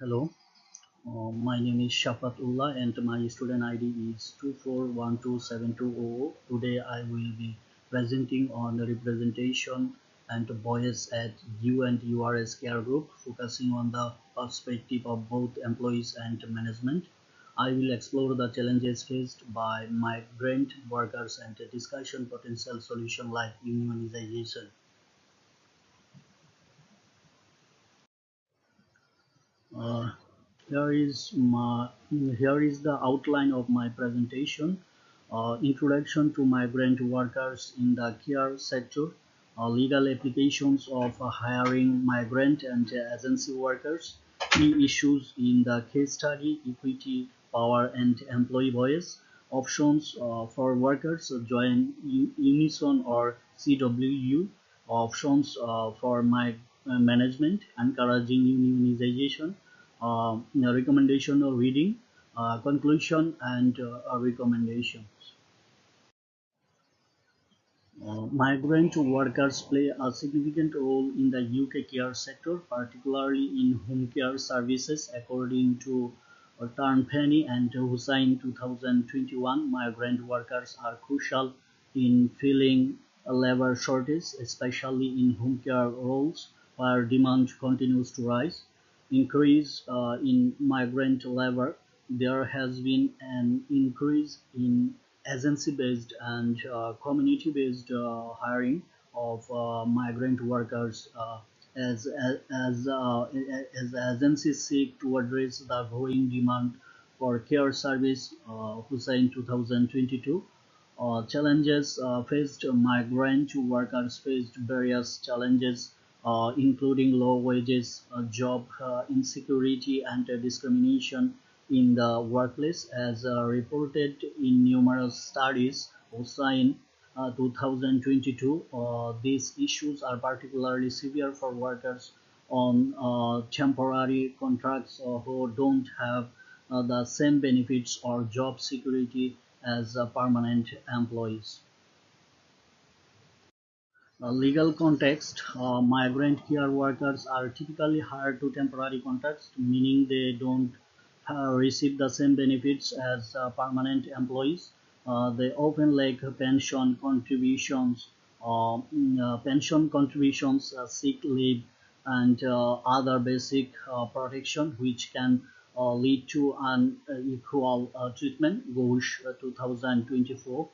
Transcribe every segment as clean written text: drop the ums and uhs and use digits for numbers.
Hello, my name is Shafatullah and my student ID is 24127200. Today I will be presenting on the representation and bias at U and URS care group, focusing on the perspective of both employees and management. I will explore the challenges faced by migrant workers and discussion potential solution like unionization. Uh, here is the outline of my presentation. Introduction to migrant workers in the care sector, legal applications of hiring migrant and agency workers, key issues in the case study, equity, power and employee voice, options for workers join Unison or CWU, options for my management, encouraging unionization, recommendation or reading, conclusion and recommendations. Migrant workers play a significant role in the UK care sector, particularly in home care services. According to Tarnpenny and Hussain 2021, migrant workers are crucial in filling a labor shortage, especially in home care roles where demand continues to rise. Increase in migrant labor. There has been an increase in agency-based and community-based hiring of migrant workers as agencies seek to address the growing demand for care service. Hussein 2022 challenges faced migrant workers faced various challenges including low wages, job insecurity and discrimination in the workplace as reported in numerous studies. Hossain 2022, these issues are particularly severe for workers on temporary contracts who don't have the same benefits or job security as permanent employees. Legal context, migrant care workers are typically hired to temporary contracts, meaning they don't receive the same benefits as permanent employees. They often lack pension contributions, sick leave, and other basic protection, which can lead to unequal treatment. Bush 2024.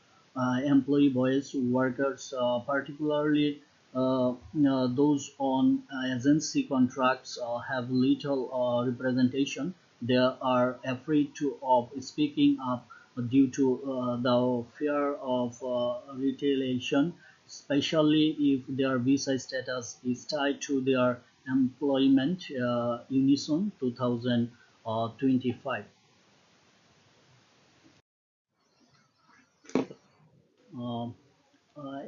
Employee voice workers, particularly those on agency contracts, have little representation. They are afraid of speaking up due to the fear of retaliation, especially if their visa status is tied to their employment. Unison 2025. Uh,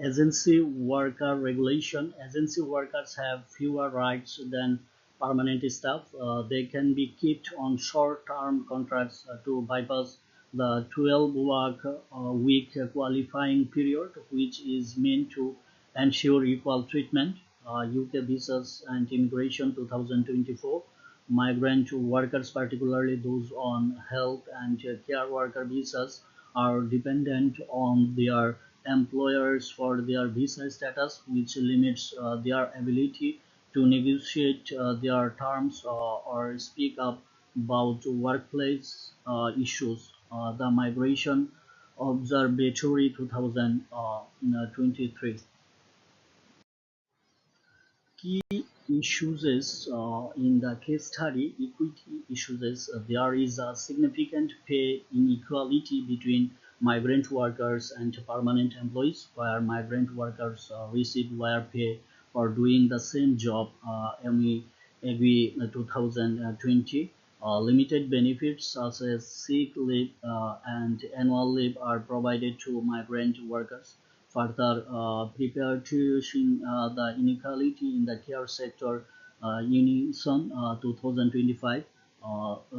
Agency worker regulation. Agency workers have fewer rights than permanent staff. They can be kept on short-term contracts to bypass the 12-week qualifying period, which is meant to ensure equal treatment. UK Visas and Immigration 2024. Migrant workers, particularly those on health and care worker visas, are dependent on their employers for their visa status, which limits their ability to negotiate their terms or speak up about workplace issues. The Migration Observatory 2023. Key issues is in the case study, equity issues is there is a significant pay inequality between migrant workers and permanent employees, where migrant workers receive higher pay for doing the same job. MEAG 2020. Limited benefits such as sick leave and annual leave are provided to migrant workers, further perpetuating the inequality in the care sector. Unison 2025.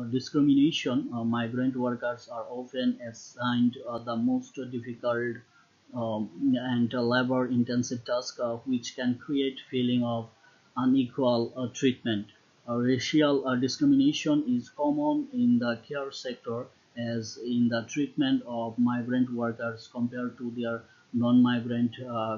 Discrimination. Migrant workers are often assigned the most difficult and labor-intensive task, which can create feeling of unequal treatment. Racial discrimination is common in the care sector as in the treatment of migrant workers compared to their non-migrant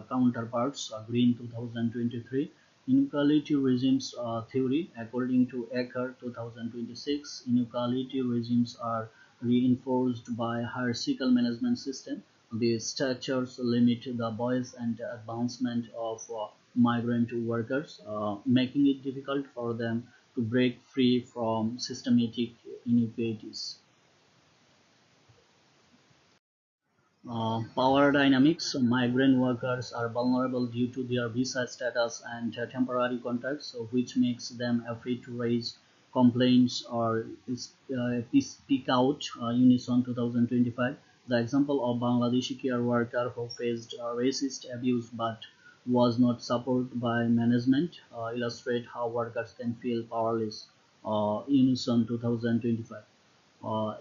counterparts. Green 2023 Inequality Regimes Theory. According to Ecker 2026, inequality regimes are reinforced by hierarchical management system. These structures limit the voice and advancement of migrant workers, making it difficult for them to break free from systematic inequities. Power dynamics. Migrant workers are vulnerable due to their visa status and temporary contracts, which makes them afraid to raise complaints or speak out. Unison 2025. The example of Bangladeshi care worker who faced racist abuse but was not supported by management illustrate how workers can feel powerless. Unison 2025.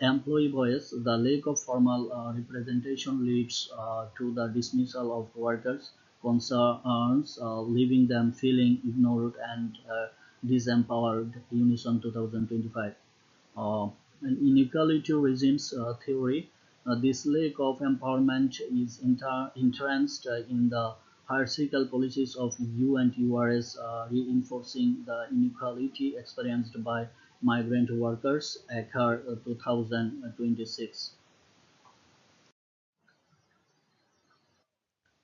Employee voice. The lack of formal representation leads to the dismissal of workers' concerns, leaving them feeling ignored and disempowered. Unison 2025. Uh, and inequality regimes theory. This lack of empowerment is entrenched in the hierarchical policies of EU and URS, reinforcing the inequality experienced by migrant workers. Acar 2026.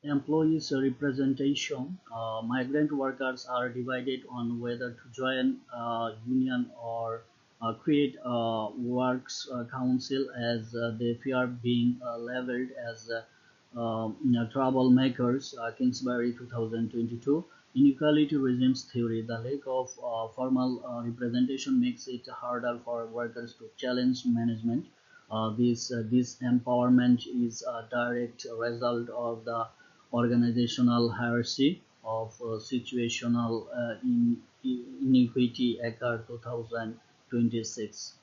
Employees representation. Migrant workers are divided on whether to join a union or create a works council as they fear being labeled as troublemakers. Kingsbury 2022. Inequality regimes theory. The lack of formal representation makes it harder for workers to challenge management. This empowerment is a direct result of the organizational hierarchy of situational inequity. Acar 2026.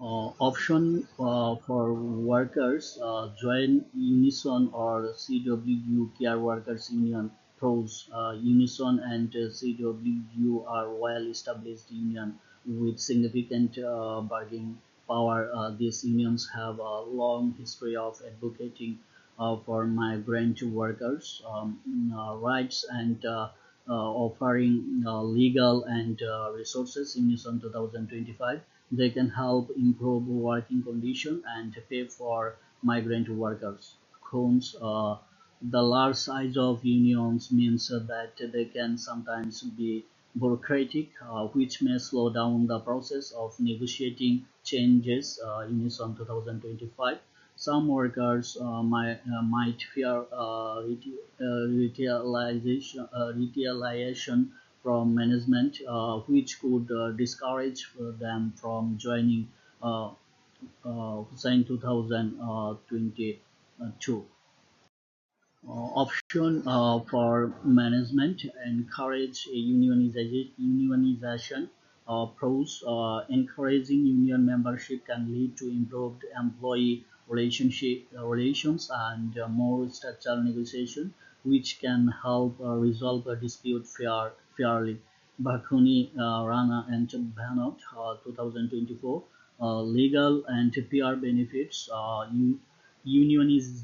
Option for workers join Unison or CWU Care Workers Union. Pros. Unison and CWU are well-established union with significant bargaining power. These unions have a long history of advocating for migrant workers' rights and offering legal and resources. Unison 2025. They can help improve working conditions and pay for migrant workers. Cons. The large size of unions means that they can sometimes be bureaucratic, which may slow down the process of negotiating changes. Unison 2025. Some workers might fear retaliation from management, which could discourage them from joining uh, Hussein 2022. Option for management encourage unionization. Pros. Encouraging union membership can lead to improved employee relations and more structural negotiation, which can help resolve a dispute fairly. Bakuni, Rana, and Bhanot, 2024. Legal and PR benefits. Unionized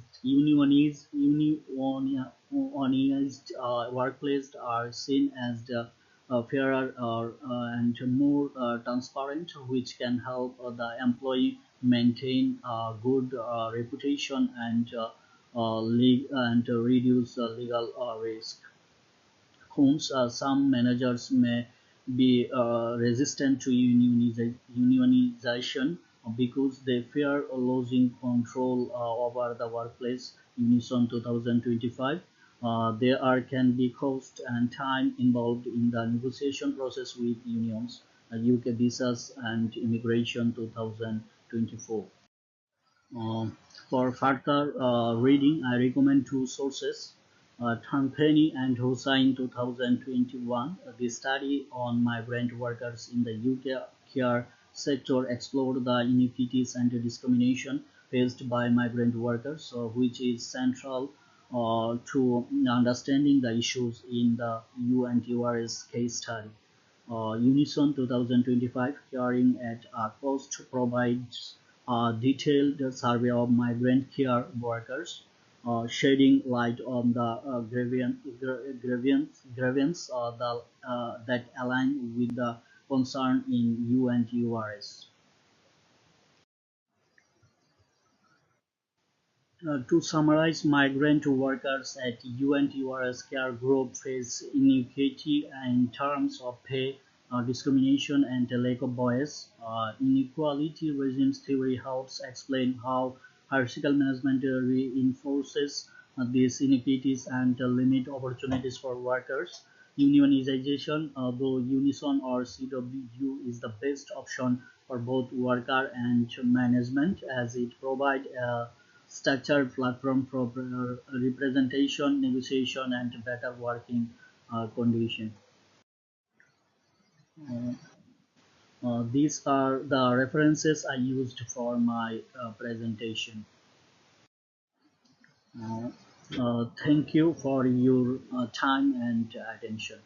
workplaces are seen as the fairer and more transparent, which can help the employee maintain a good reputation and reduce legal risk. Homes. Some managers may be resistant to unionization because they fear losing control over the workplace. Unison 2025. There are can be cost and time involved in the negotiation process with unions. UK visas and immigration 2024. Uh, for further reading, I recommend two sources. Tangpeni and Hussain 2021. The study on migrant workers in the UK care sector explored the inequities and discrimination faced by migrant workers, which is central to understanding the issues in the UNTURS case study. Unison 2025, Caring at a Cost, provides a detailed survey of migrant care workers, shedding light on the that align with the concern in UNTURS. To summarize, migrant workers at UNTURS Care Group face inequity in terms of pay, discrimination, and the lack of voice. Inequality regimes theory helps explain how hierarchical management reinforces these inequities and limit opportunities for workers. Unionization, though Unison or CWU, is the best option for both worker and management as it provides a structured platform for representation, negotiation, and better working conditions. Uh, these are the references I used for my presentation. Uh, Thank you for your time and attention.